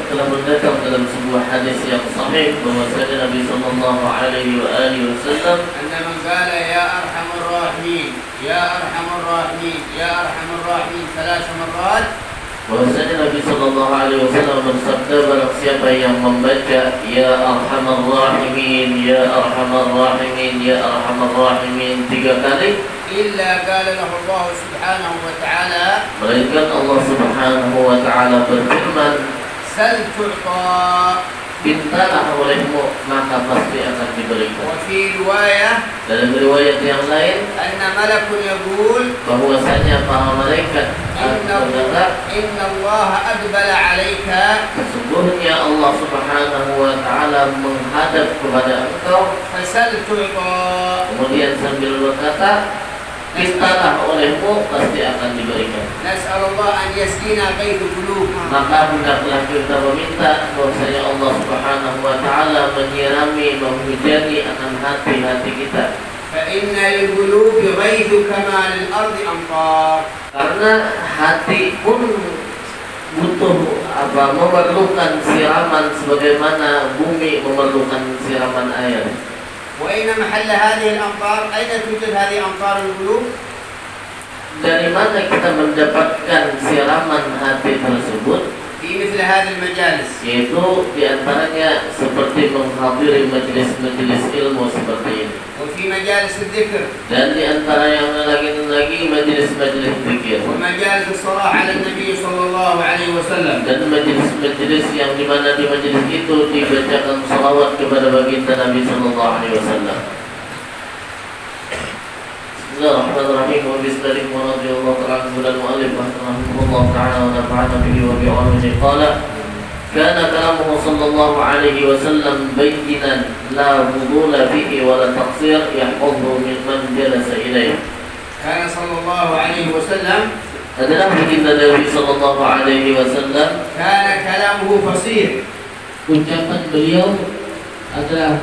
telah mendatang dalam sebuah hadis yang sahih bahwasanya Nabi sallallahu alaihi wasallam anna man qala ya arhamar rahimin ya arhamar rahimin ya arhamar rahimin 3 marrat, bahwasanya Nabi sallallahu alaihi wasallam bersabda, barang siapa yang membaca ya arhamar rahimin ya arhamar rahimin ya arhamar rahimin 3 kali, illa qala lahu Allah subhanahu wa ta'ala, melainkan Allah subhanahu wa ta'ala berfirman, sal tu'ta, mintalah olehmu maka pasti akan diberikan. wa fi riwayah, Dalam riwayat yang lain anna malakun yaqul, bahwasanya para malaikat berkata, inna Allah adbala 'alaika, sesungguhnya Allah subhanahu wa ta'ala menghadap kepada engkau, fasal tu'ta, kemudian sambil berkata, mintalah olehmu pasti akan diberikan. nas'alullah an yaskina baithu qulub, Maka hendaklah kita meminta bahwasanya Allah subhanahu wa ta'ala menyirami, menghujani akan hati-hati kita. fa inna lil qulubi ghaithu kama lil ardi amtar, Karena hati pun butuh memerlukan siraman sebagaimana bumi memerlukan siraman air. وأين محل هذه الأمطار؟ أين توجد هذه أمطار القلوب؟ Dari mana kita mendapatkan siraman hati tersebut? في مثل هذه المجالس، Yaitu diantaranya seperti menghadiri majelis-majelis ilmu seperti ini, وفي مجالس الذكر، dan diantara yang lagi majelis-majelis zikir, ومجالس الصلاة على النبي صلى الله عليه وسلم، dan majelis-majelis yang dimana di majelis itu dibacakan salawat kepada baginda Nabi sallallahu alaihi wasallam. Bismillahirrahmanirrahim. Wa bismillahirrahmanirrahim. Wa radhiyallahu ta'ala anhu dan mu'allif rahimahullah ta'ala wa nafa'ana bihi wa bi'ulumihi qala kana kalamuhu sallallahu alaihi wasallam bayyinan la fudula fihi wa la taqsir yahfadhu mimman jalasa ilayhi. كان صلى الله عليه وسلم Adalah baginda Nabi sallallahu alaihi wasallam, كان كلامه فصيح، ucapan beliau adalah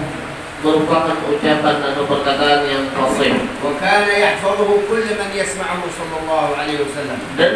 merupakan ucapan atau perkataan yang fasih. وكان يحفظه كل من يسمعه صلى الله عليه وسلم. Dan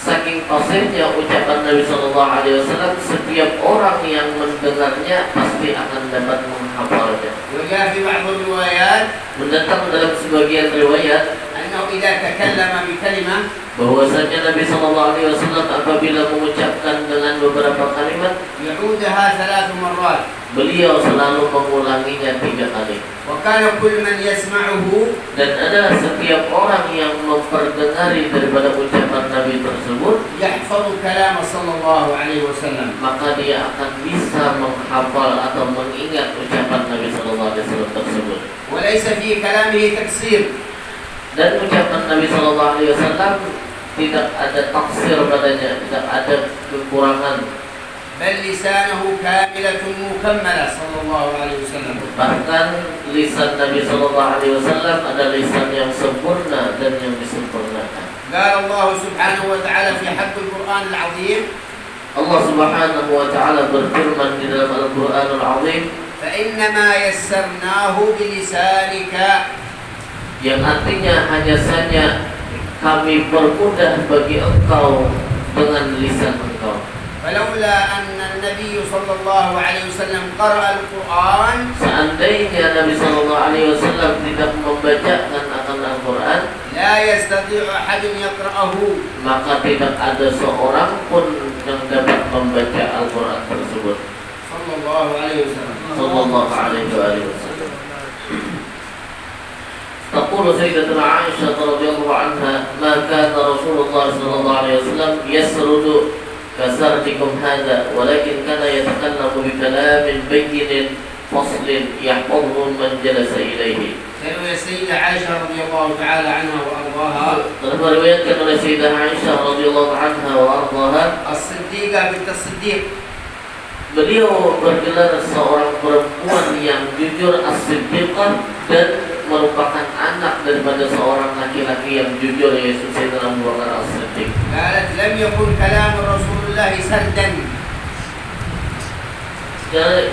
saking fasihnya ucapan Nabi Sallallahu Alaihi Wasallam, setiap orang yang mendengarnya pasti akan dapat menghafalnya. وجاء في بعض الروايات Mendatang dalam sebagian riwayat أنه إذا تكلم بكلمة bahwasanya Nabi Sallallahu Alaihi Wasallam apabila mengucapkan dengan beberapa kalimat, يعودها 3 مرات. beliau selalu mengulanginya 3 kali. وكان كل من يسمعه Dan ada setiap orang yang memperdengari daripada ucapan Nabi tersebut, يحفظ كلام صلى الله عليه وسلم. maka dia akan bisa menghafal atau mengingat ucapan Nabi Sallallahu Alaihi Wasallam tersebut. وليس في كلامه تقصير. Dan ucapan Nabi Sallallahu Alaihi Wasallam tidak ada taksir padanya, tidak ada kekurangan. بل لسانه كاملة مكملة صلى الله عليه وسلم. Bahkan lisan Nabi Sallallahu Alaihi Wasallam ada lisan yang sempurna dan yang disempurnakan. قال الله سبحانه وتعالى في حق القرآن العظيم Allah Subhanahu wa taala berfirman di dalam Al-Qur'anul Azim, فإنما يسرناه بلسانك. yang artinya hanya saja kami permudah bagi engkau dengan lisan engkau. فلولا أن النبي صلى الله عليه وسلم قرأ القرآن Seandainya Nabi Sallallahu Alaihi Wasallam tidak membacakan akan Al-Quran, لا يستطيع أحد يقرأه. maka tidak ada seorang pun yang dapat membaca Al-Quran tersebut. صلى الله عليه وسلم. Sallallahu Alaihi Wasallam. تقول سيدتنا عائشة رضي الله عنها: ما كان رسول الله صلى الله عليه وسلم يسرد كسردكم هذا، ولكن كان يتكلم بكلام بين فصل يحفظه من جلس إليه. سيدنا السيدة عائشة رضي الله تعالى عنها وأرضاها Telah meriwayatkan oleh Sayyidah Aisyah radhiyallahu anha wa ardhaha, الصديقة بنت الصديق. beliau bergelar seorang perempuan yang jujur, as-siddiqah, dan merupakan anak daripada seorang laki-laki yang jujur, yaitu Sayyidina Abu Bakar As-Siddiq. قالت لم يكن كلام رسول الله سردا.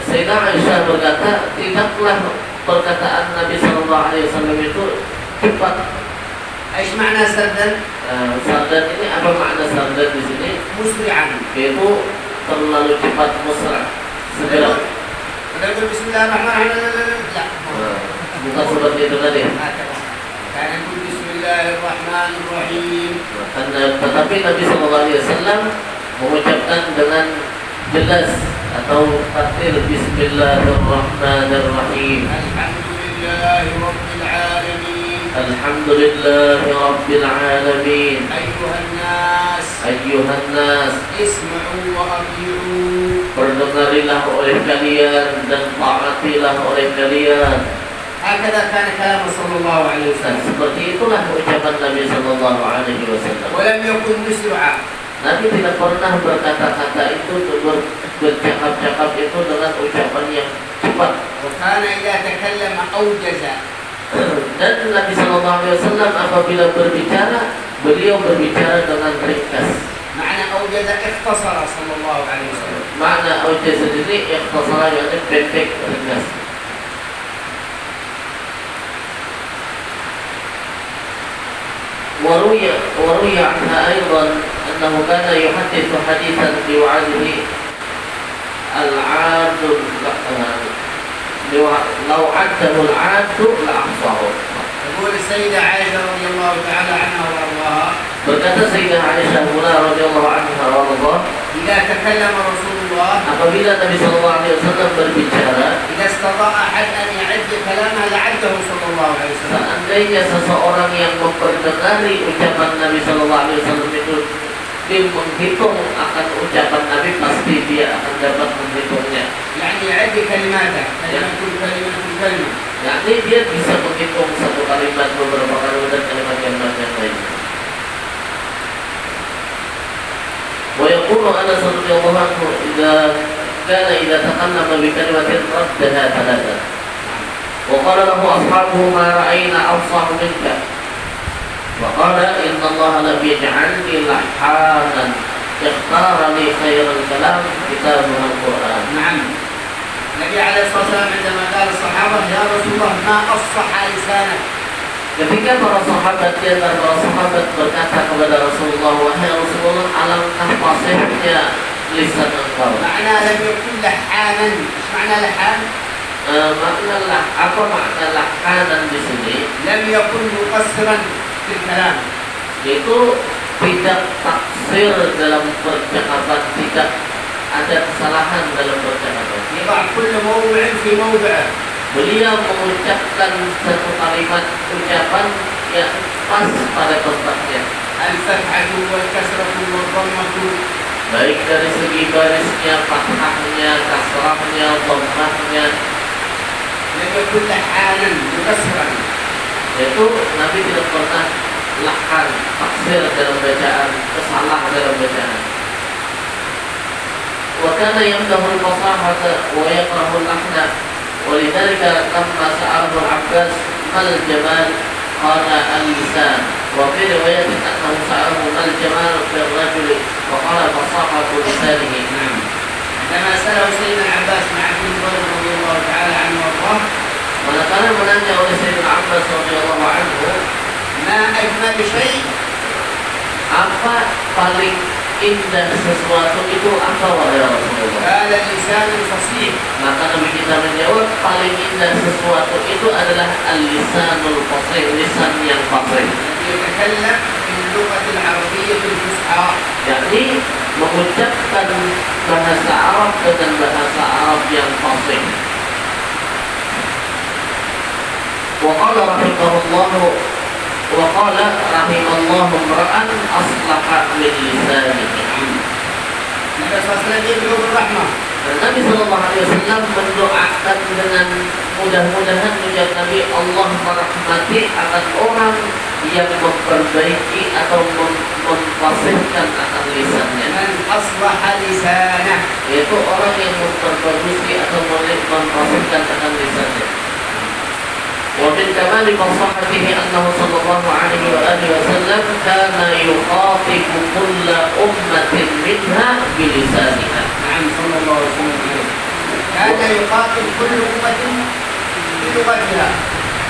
Sayyidah Aisyah berkata, tidaklah perkataan Nabi Sallallahu Alaihi Wasallam itu cepat. ايش معنى سردا؟ Sardan ini apa makna sardan di sini? مسرعا. Yaitu terlalu cepat, musra, segera. نقول بسم الله الرحمن الرحيم. لا. Bukan seperti itu tadi. هكذا. كان يقول بسم الله الرحمن الرحيم. Tetapi Nabi Sallallahu Alaihi Wasallam mengucapkan dengan jelas atau takdir Bismillahirrahmanirrahim. الحمد لله رب العالمين. Alhamdulillahi Rabbil Alamin. أيها الناس Ayyuhan nas, اسمعوا وأطيعوا. berdengarilah oleh kalian dan taatilah oleh kalian. هكذا كان كلام صلى الله عليه Dan وسلم. seperti itulah ucapan Nabi Sallallahu Alaihi Wasallam. ولم يكن مسرعا. Nabi tidak pernah berkata-kata itu, bercakap-cakap itu dengan ucapan yang cepat. وكان إذا تكلم أوجز. Dan Nabi Sallallahu Alaihi Wasallam apabila berbicara, beliau berbicara dengan ringkas. معنى أوجز اختصر صلى الله عليه وسلم. Makna aujaz ini ikhtasara, yakni pendek, ringkas. وروي عنها أيضا أنه كان يحدث حديثا لوعده العاد، لو عده العاد لأحصاه. تقول السيدة عائشة رضي الله تعالى عنها وأرضاها Berkata Sayyidah Aisyah radhiyallahu anha wa ardhaha, إذا تكلم رسول الله apabila Nabi sallallahu alaihi wasallam berbicara, إذا استطاع أحد أن يعد كلامه لعده صلى الله عليه وسلم. seandainya seseorang yang memperdengari ucapan Nabi sallallahu alaihi wasallam itu dia menghitung akan ucapan Nabi, pasti dia akan dapat menghitungnya. يعني يعد كلماته كلمة كلمة. Yakni dia bisa menghitung satu kalimat, beberapa kalimat, dan kalimat-kalimat yang lain. ويقول أنس رضي الله عنه إذا تكلم بكلمة ردها ثلاثة، وقال له أصحابه ما رأينا أفصح منك، وقال إن الله لم يجعلني لحانا، اختار لي خير الكلام كتابه القرآن. نعم. النبي عليه الصلاة والسلام عندما قال الصحابة يا رسول الله ما أفصح لسانك. Ketika para sahabat di antara para sahabat berkata kepada Rasulullah, wahai Rasulullah, alangkah fasihnya lisan engkau. معنى لم يكن لحانا. ايش معنى لحان؟ Apa makna lakanan di sini? لم يكن مقصرا في الكلام. Itu tidak taksir dalam percakapan, tidak ada kesalahan dalam percakapan. يضع كل موضع في موضعه. Beliau mengucapkan satu kalimat ucapan yang pas pada tempatnya. الفتحة والكسرة والضمة. Baik dari segi barisnya, fathahnya, kasrahnya, dhammahnya. لم يكن لحانا مكسرا. Itu Nabi tidak pernah lakan, taksir dalam bacaan, kesalah dalam bacaan. Wa kana yamdahu al-fasahata wa yakrahu al-lahna. ولذلك لما سأله العباس ما الجمال قال اللسان. وفي رواية أنه سأله ما الجمال في الرجل وقال فصاحة لسانه. عندما سأله سيدنا العباس مع ابن المطلب رضي الله تعالى عنه وارضاه manakala menanya oleh Sayyidina Abbas radhiyallahu anhu, ما أجمل شيء apa paling indah sesuatu itu apa wahai Rasulullah? قال اللسان الفصيح. Maka Nabi kita menjawab, paling indah sesuatu itu adalah al-lisanul fasih, lisan yang fasih, يتكلم باللغة العربية الفصحى. yakni mengucapkan bahasa Arab dengan bahasa Arab yang fasih. وقال رحمه الله وقال رحم الله امرأ أصلح من لسانه. النبي صلى الله عليه وسلم يدعو بالرحمة. Nabi Sallallahu Alaihi Wasallam mendoakan dengan mudah-mudahan ujar Nabi, Allah merahmati akan orang yang memperbaiki atau memfasihkan akan lisannya. من أصلح لسانه. Yaitu orang yang memperbaiki atau memfasihkan akan lisannya. ومن كمال فصاحته أنه صلى الله عليه وآله وسلم كان يخاطب كل أمة منها بلسانها. نعم صلى الله عليه وسلم كان يخاطب كل أمة بلغتها.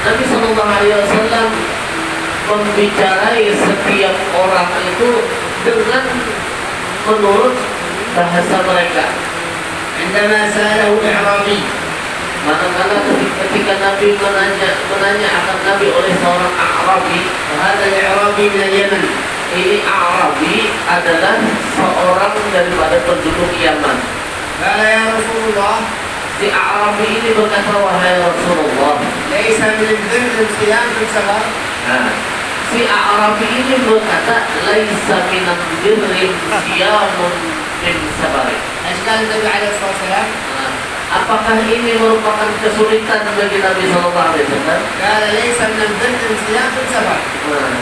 Nabi Sallallahu Alaihi Wasallam membicarai setiap orang itu dengan menurut bahasa mereka. عندما سأله الأعرابي Manakala ketika Nabi menanya akan Nabi oleh seorang Arabi, وهذا الأعرابي من اليمن. ini Arabi adalah seorang daripada penduduk Yaman. قال يا رسول الله Si Arabi ini berkata, wahai Rasulullah, ليس من البر الصيام في السفر. nah, si Arabi ini berkata, laisa minal birri siyamun min sabari. ايش قال النبي عليه الصلاة والسلام؟ Nah, apakah ini merupakan kesulitan bagi Nabi Sallallahu Alaihi Wasallam? قال ليس من البر الصيام في السفر. Nah,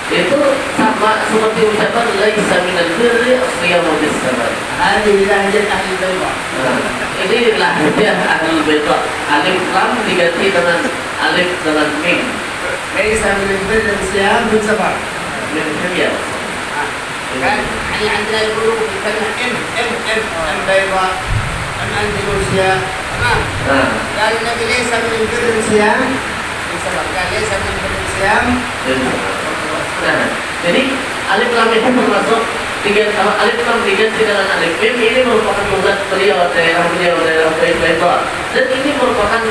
itu sama seperti ucapan laisa minal birri siyamu bis sabar. هذه لهجة أهل البيضاء. Nah, ini lahjah Ahlul Baita. Alif lam diganti dengan alif dengan mim. ليس من البر الصيام في السفر. Mim ya. كان يعني عندنا يقولوا في الكلمة ام بيضاء ام اندلسيا تمام. Nah, قال النبي ليس من البر الصيام في السفر. قال ليس من البر الصيام. nah, jadi alif lam itu termasuk alif lam diganti dengan alif mim. Ini merupakan logat beliau, daerah Baita. Dan ini merupakan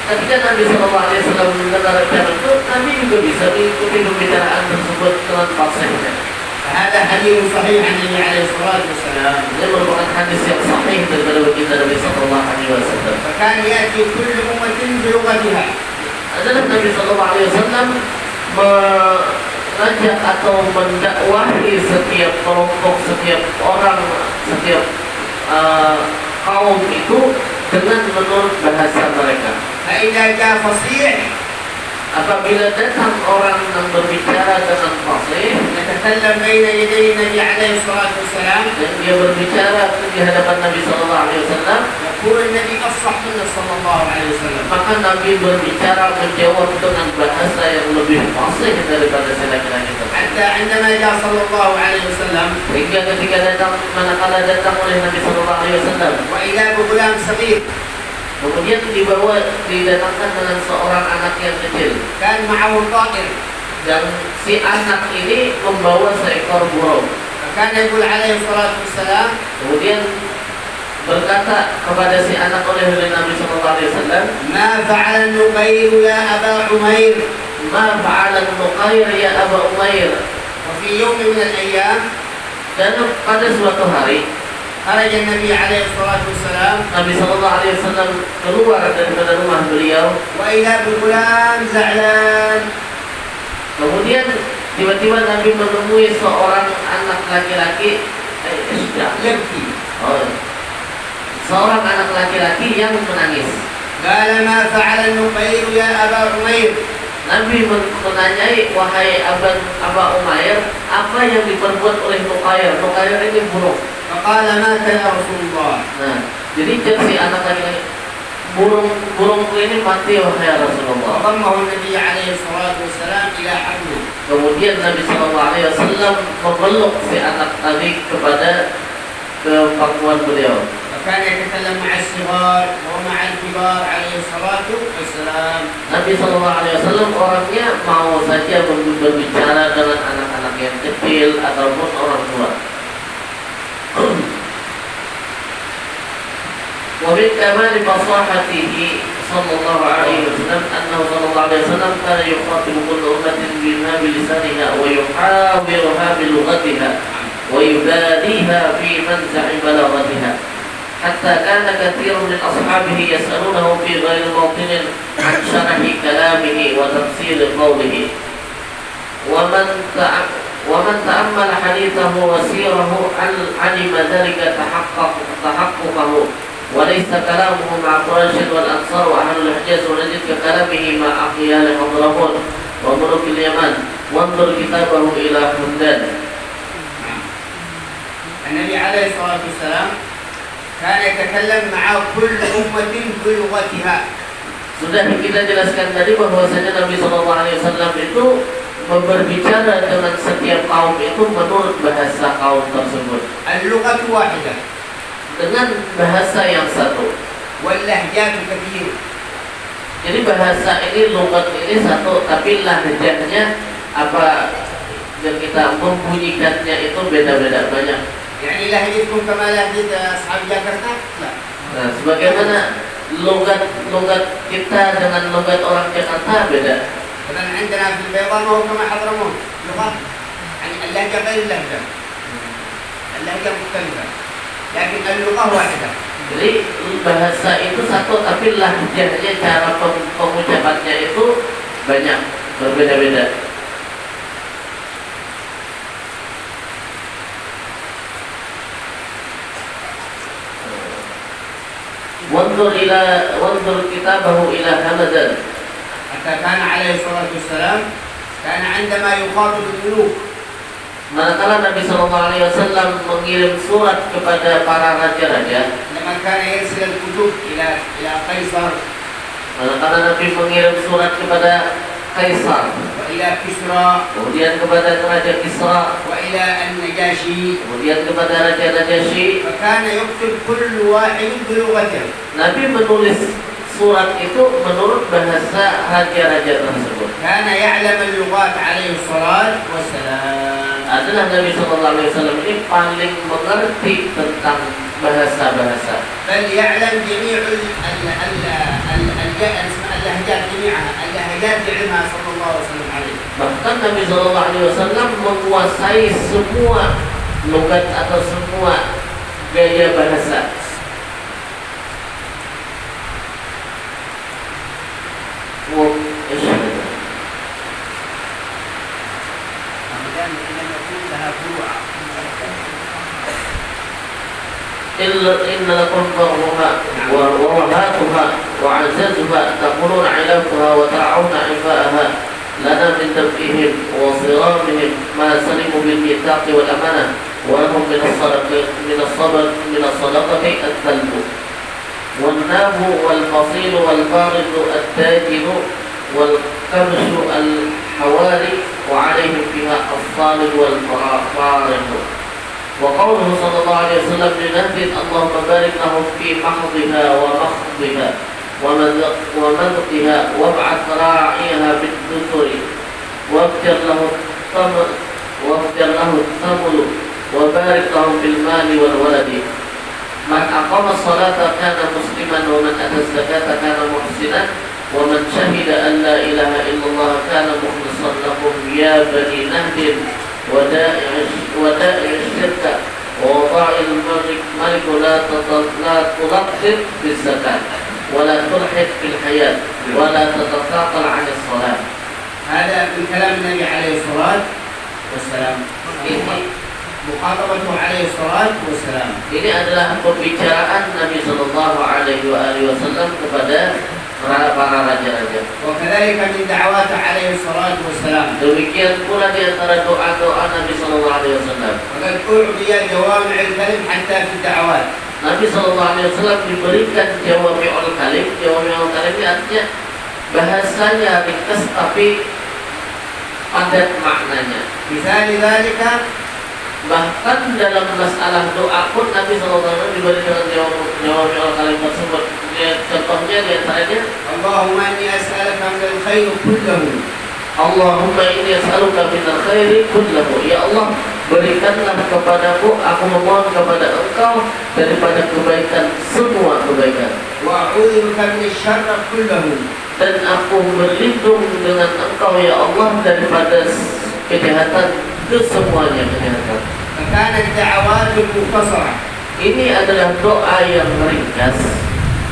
ketika Nabi Sallallahu Alaihi Wasallam mendengar ucapan itu, Nabi juga bisa mengikuti pembicaraan tersebut dengan fasihnya. هذا حديث صحيح عن النبي عليه الصلاة والسلام. Ini merupakan hadis yang sahih daripada baginda Nabi Sallallahu Alaihi Wasallam. فكان يأتي كل أمة بلغتها. Adalah Nabi Sallallahu Alaihi Wasallam mengajak atau mendakwahi setiap kelompok, setiap orang, setiap kaum itu dengan menurut bahasa mereka. فإذا جاء فصيح Apabila datang orang yang berbicara dengan fasih, يتكلم بين يدي النبي عليه الصلاة والسلام dan dia berbicara di hadapan Nabi Sallallahu Alaihi Wasallam, يقول النبي أفصح منه صلى الله عليه وسلم. maka Nabi berbicara menjawab dengan bahasa yang lebih fasih daripada si laki-laki tersebut. حتى عندما جاء صلى الله عليه وسلم Sehingga ketika manakala datang oleh Nabi Sallallahu Alaihi Wasallam, وإذا بغلام صغير Kemudian didatangkan dengan seorang anak yang kecil. كان معه طائر. Dan si anak ini membawa seekor burung. فكان يقول عليه الصلاة والسلام Kemudian berkata kepada si anak oleh Nabi Sallallahu Alaihi Wasallam, ما فعل النقير يا أبا عمير. Ma fa'ala Nuqair ya Aba Umair. وفي يوم من الأيام Dan pada suatu hari خرج النبي عليه الصلاة والسلام Nabi Sallallahu Alaihi Wasallam keluar daripada rumah beliau. وإذا بغلام زعلان. Kemudian tiba-tiba Nabi menemui seorang anak laki-laki يبكي. seorang anak laki-laki yang menangis. قال ما فعل النقير يا أبا عمير. Nabi menanyai, wahai Aba Umair, apa yang diperbuat oleh Nuqair? Nuqair ini burung. فقال مات يا رسول الله. Nah, jadi si anak laki-laki, burungku ini mati wahai Rasulullah. فضمه النبي عليه الصلاة والسلام إلى حضنه. Kemudian Nabi Sallallahu Alaihi Wasallam memeluk si anak tadi ke pangkuan beliau. وكان يتكلم مع الصغار ومع الكبار عليه الصلاة والسلام. Nabi Sallallahu Alaihi Wasallam orangnya mau saja berbicara dengan anak-anak yang kecil ataupun orang tua. ومن كمال فصاحته صلى الله عليه وسلم أنه صلى الله عليه وسلم كان يخاطب كل أمة منها بلسانها ويحاورها بلغتها ويباديها في منزع بلاغتها حتى كان كثير من أصحابه يسألونه في غير موطن عن شرح كلامه وتفسير قوله ومن تأمل حديثه وسيره علم ذلك تحققه وليس كلامه مع قريش والأنصار وأهل الحجاز ونجد ككلامه مع أخيال حضرموت وملوك اليمن وانظر كتابه إلى حمدان. النبي عليه الصلاة والسلام كان يتكلم مع كل أمة بلغتها. Sudah kita jelaskan tadi bahwasanya Nabi Sallallahu Alaihi Wasallam itu berbicara dengan setiap kaum itu menurut bahasa kaum tersebut. اللغة واحدة. Dengan bahasa yang satu. واللهجات كثير. Jadi bahasa ini, logat ini satu, tapi lahjahnya apa yang kita membunyikannya itu beda-beda banyak. يعني لهجتكم كما لهجة أصحاب جاكرتا؟ لا. Nah, sebagaimana logat kita dengan logat orang Jakarta beda. مثلا عندنا في البيضاء وهو كما حضرموت لغة يعني اللهجة غير اللهجة. اللهجة مختلفة. لكن اللغة واحدة. Jadi bahasa itu satu, tapi lahjahnya, cara pengucapannya itu banyak, berbeda-beda. wanzur kitabahu ila Hamadan. حتى كان عليه الصلاة والسلام كان عندما يخاطب الملوك. Manakala Nabi Sallallahu Alaihi Wasallam mengirim surat kepada para raja-raja, لما كان يرسل الكتب إلى قيصر. Manakala Nabi mengirim surat kepada Kaisar, وإلى كسرى. kemudian kepada Raja Kisra, وإلى النجاشي. kemudian kepada Raja Najasyi, فكان يكتب كل واحد بلغته. Nabi menulis surat itu menurut bahasa raja-raja tersebut. كان يعلم اللغات عليه الصلاة والسلام. Adalah Nabi Sallallahu Alaihi Wasallam ini paling mengerti tentang bahasa-bahasa. بل يعلم جميع اللهجات جميعها. اللهجات يعلمها صلى الله وسلم عليه. Bahkan Nabi Sallallahu Alaihi Wasallam menguasai semua logat atau semua gaya bahasa. إن لكم ضرها ورهاتها وعزازها تقولون علافها وترعون عفاءها لنا من دفئهم وصرامهم ما سلموا بالميثاق والأمانة ولهم من الصدقة الثلب والناب والفصيل والبارد التاجر والكبش الحواري وعليهم فيها الصالب والفارغ. وقوله صلى الله عليه وسلم لنهد اللهم بارك لهم في محضها ومخضها ومذقها وابعث راعيها بالدثر واغفر له الثمل وبارك لهم في المال والولد. من أقام الصلاة كان مسلما ومن أتى الزكاة كان محسنا ومن شهد أن لا إله إلا الله كان مخلصا لكم يا بني نهد ودائع الشرك ووضاع الملك لا تلقف بالزكاة ولا تلحق في الحياة ولا تتثاقل عن الصلاة. هذا من كلام النبي عليه الصلاة والسلام. Ini mukhatabatuhu alaihi salatu wassalam. Ini adalah pembicaraan Nabi sallallahu alaihi wasallam kepada para raja-raja. Wa kadzalika min da'awati alaihi salatu wassalam. Demikian pula di antara doa-doa Nabi sallallahu alaihi wasallam. Qad u'tiya jawami'ul kalim hatta fi da'awat. Nabi sallallahu alaihi wasallam diberikan jawami'ul kalim. Jawami'ul kalim ini artinya bahasanya ringkas tapi padat maknanya. Misal dzalika, bahkan dalam masalah doa pun Nabi SAW diberikan jawab kalim tersebut. Contohnya di antaranya, Allahumma inni as'aluka minal khairi kullahu. Allahumma inni as'aluka minal khairi kullahu. Ya Allah, berikanlah kepadaku, aku memohon kepada Engkau daripada kebaikan, semua kebaikan. Wa a'udzubika minasy syarri kullahu. Dan aku berlindung dengan Engkau ya Allah daripada kejahatan, kesemuanya kejahatan. Karena da'awatul mukhtasarah. Ini adalah doa yang ringkas.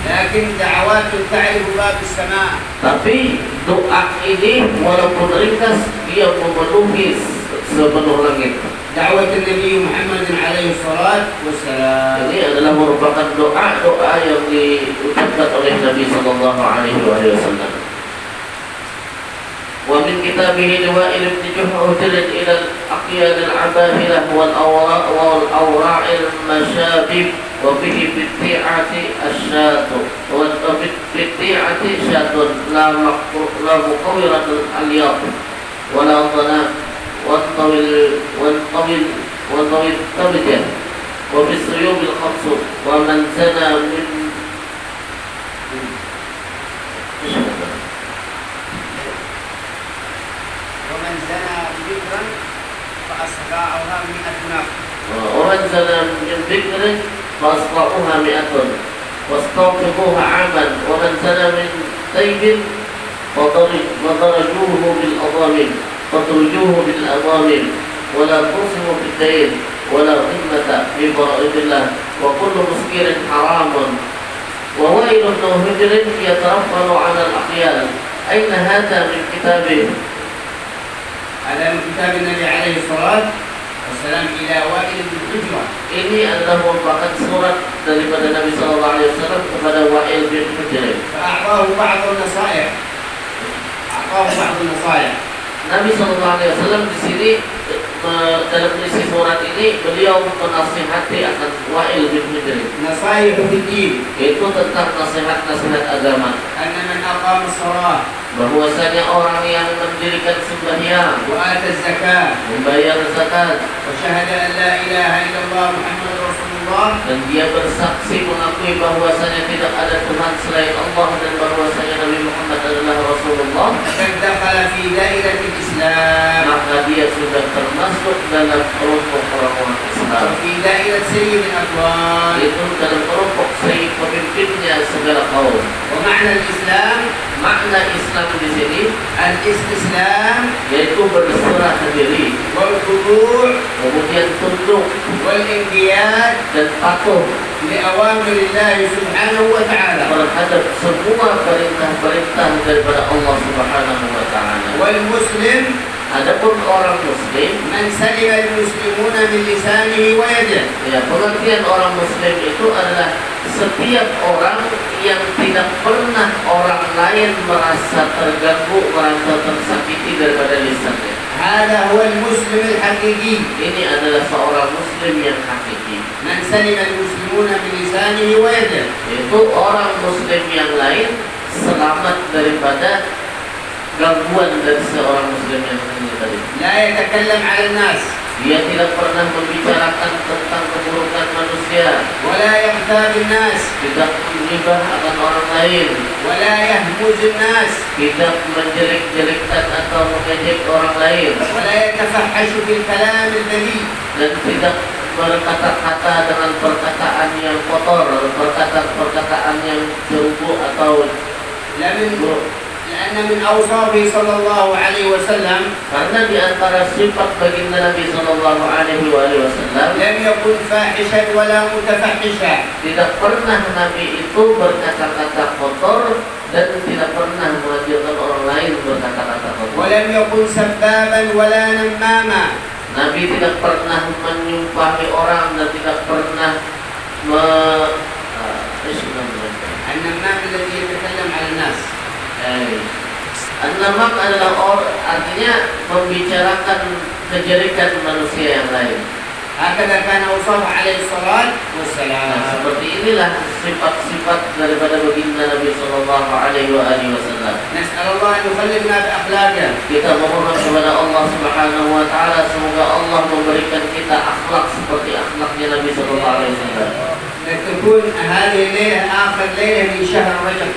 Lakin da'awatul ta'rifu babus sama'. Tapi doa ini walaupun ringkas dia memenuhi sepenuh langit. Da'wat Nabi Muhammad alaihi salat wassalam. Ini adalah merupakan doa-doa yang diucapkan oleh Nabi sallallahu alaihi wasallam. ومن كتابه لوائل بن جحر إلى الأقيال العباهلة والأوراع المشابب وفيه في التيعة الشاة وفي التيعة شاة لا مقورة الياط ولا ضناء والطويل التبجة وفي السيوف الخمس ومن زنى من ومن زنى بذكرا فأصبعها 100 نفس. ومن زنى من ذكر فأصبعها 100 واستوقفوها عاما. ومن زنى من طيب فضرجوه بالأضامن ولا تقسموا في الدين ولا ذمة في فرائض الله وكل مسكر حرام. وويل بن هجر يترفل على الأحيان. أين هذا من كتابه؟ Ada kitab Nabi alaihi salat wassalam ila Wa'il bin Hujr. Ini adalah merupakan surat daripada Nabi sallallahu alaihi wasallam kepada Wa'il bin Hujr. Fa'ahu ba'd an-nasaih. Nabi sallallahu alaihi wasallam di sini dalam isi surat ini beliau menasihati akan Wa'il bin Hujr. Nasaih fiddin. Itu tentang nasihat-nasihat agama. Anna man aqama as-salah, bahwasanya orang yang mendirikan sembahyang, wa ata az-zakah, membayar zakat, wa syahada an la ilaha illallah Muhammadur Rasulullah, dan dia bersaksi mengakui bahwasanya tidak ada Tuhan selain Allah dan bahwasanya Nabi Muhammad adalah Rasulullah, faqad dakhala fi dairatil Islam, maka dia sudah termasuk dalam kelompok orang-orang Islam. fi dairat sayyidil aqwam, Itu dalam kelompok sayyid pemimpinnya segala kaum. wa ma'na al-Islam, Makna Islam di sini al-istislam, yaitu berserah diri, wal khudu', kemudian tunduk wal inqiyad dan patuh li awamirillah subhanahu wa ta'ala. terhadap semua perintah-perintah daripada Allah Subhanahu wa taala. Wal muslim, Adapun orang muslim, man salima al-muslimuna min lisanihi wa yadihi. ya, pengertian orang muslim itu adalah setiap orang yang tidak pernah orang lain merasa terganggu, merasa tersakiti daripada lisannya. Hada huwa al-muslim al-haqiqi. Ini adalah seorang muslim yang hakiki. Man salima al-muslimuna min lisanihi wa yadihi. Itu orang muslim yang lain selamat daripada gangguan dari seorang muslim yang ini tadi. La yatakallam 'ala an-nas. Dia tidak pernah membicarakan tentang keburukan manusia, ولا يغتاب الناس tidak menghibah akan orang lain, ولا يهمز الناس tidak menjelek-jelekkan atau mengejek orang lain, ولا يتفحش بالكلام البذيء dan tidak berkata-kata dengan perkataan yang kotor, perkataan yang ceroboh atau buruk. لأن من أوصافه صلى الله عليه وسلم Karena di antara sifat baginda Nabi Sallallahu Alaihi Wasallam, لم يكن فاحشا ولا متفحشا tidak pernah Nabi itu berkata-kata kotor dan tidak pernah mengajarkan orang lain berkata-kata kotor. ولم يكن سبابا ولا نماما. Nabi tidak pernah menyumpahi orang dan tidak pernah النمام الذي يتكلم على الناس. An-namam adalah artinya membicarakan kejelekan manusia yang lain. هكذا كان أوصافه عليه الصلاة والسلام. Seperti inilah sifat-sifat daripada baginda Nabi Sallallahu Alaihi Wasallam. نسأل الله أن يخلقنا بأخلاقه. Kita memohon kepada Allah Subhanahu Wa Taala semoga Allah memberikan kita akhlak seperti akhlaknya Nabi Sallallahu Alaihi Wasallam. تكون هذه الليلة آخر ليلة من شهر رجب.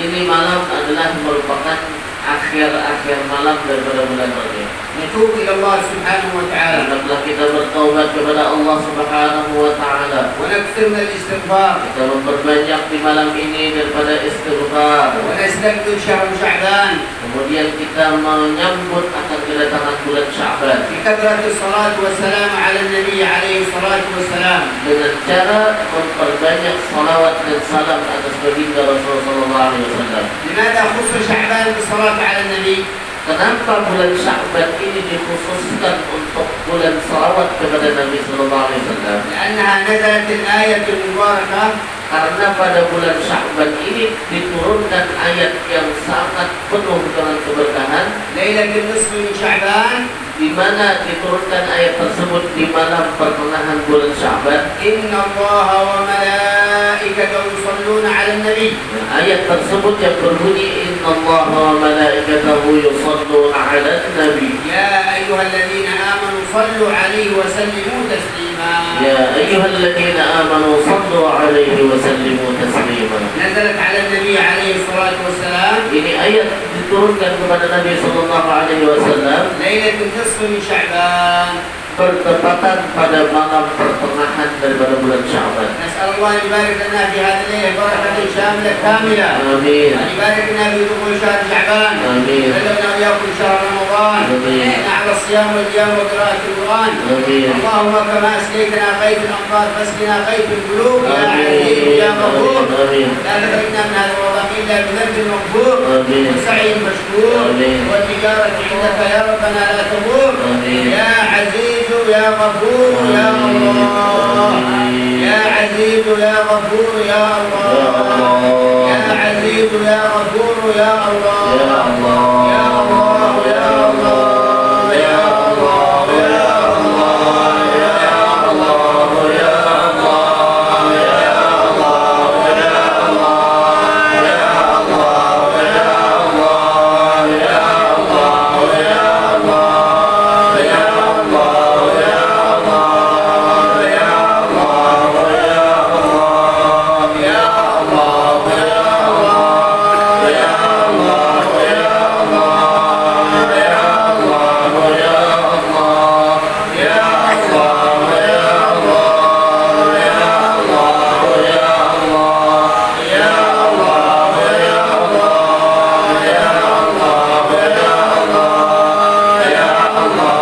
Ini malam adalah merupakan akhir malam daripada bulan Rajab. نتوب إلى الله سبحانه وتعالى. Hendaklah kita bertaubat kepada Allah Subhanahu Wa Taala. ونكثر من الاستغفار. Kita memperbanyak di malam ini daripada istighfar. ونستقبل شهر شعبان. Kemudian kita menyambut akan kedatangan bulan Sya'ban بكثرة الصلاة والسلام على النبي عليه الصلاة والسلام. dengan cara memperbanyak salawat dan salam atas baginda Rasulullah SAW. لماذا خص شعبان بالصلاة على النبي؟ Kenapa bulan Sya'ban ini dikhususkan untuk bulan salawat kepada Nabi Sallallahu Alaihi Wasallam? لأنها نزلت الآية المباركة Karena pada bulan Sya'ban ini diturunkan ayat yang sangat penuh dengan keberkahan, ليلة النصف من شعبان. di mana diturunkan ayat tersebut di malam pertengahan bulan Sya'ban. إن الله وملائكته يصلون على النبي. Ayat tersebut yang berbunyi Innallaha wa malaikatahu yusalluna 'alan nabi. يا أيها الذين آمنوا صلوا عليه وسلموا تسليما. Ya ayyuhalladzina amanu sallu 'alaihi wa sallimu taslima. نزلت على النبي عليه الصلاة والسلام Ini ayat diturunkan kepada Nabi sallallahu alaihi wasallam ليلة النصف من شعبان. bertepatan pada malam pertengahan daripada bulan Sya'ban. نسأل الله أن يبارك لنا في هذه الليلة بركة شاملة كاملة. Amin. أن يبارك لنا في دخول شهر شعبان. Amin. بلغنا وإياكم شهر رمضان. آمين. على الصيام والقيام وقراءة القرآن. Amin. اللهم كما أسقيتنا غيث الأمطار فاسقنا غيث القلوب يا Amin. عزيز يا غفور. Amin. لا تخرجنا من هذا الوضع إلا بذنب مغفور Amin. وسعي مشكور آمين. والتجارة عندك يا ربنا لا تبور. آمين. يا عزيز يا غفور يا الله. يا عزيز يا غفور يا الله. يا عزيز يا غفور يا الله. Ya Allah. يا الله يا الله يا الله يا الله يا الله يا الله يا الله يا الله يا الله يا الله يا الله يا الله يا الله يا الله يا الله يا الله يا الله يا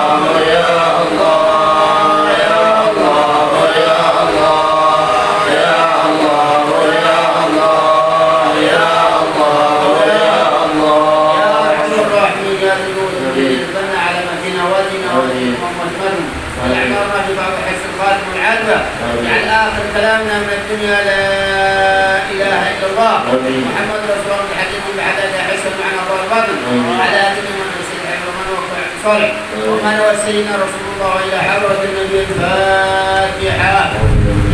الله يا كلامنا من الدنيا لا إله إلا الله محمد رسول الله الحكيم بعدد حسن معنا الله الباطن على أدنى من نسيح ومن وقع صالح ومن وسينا رسول الله إلى حضرة النبي الفاتحة.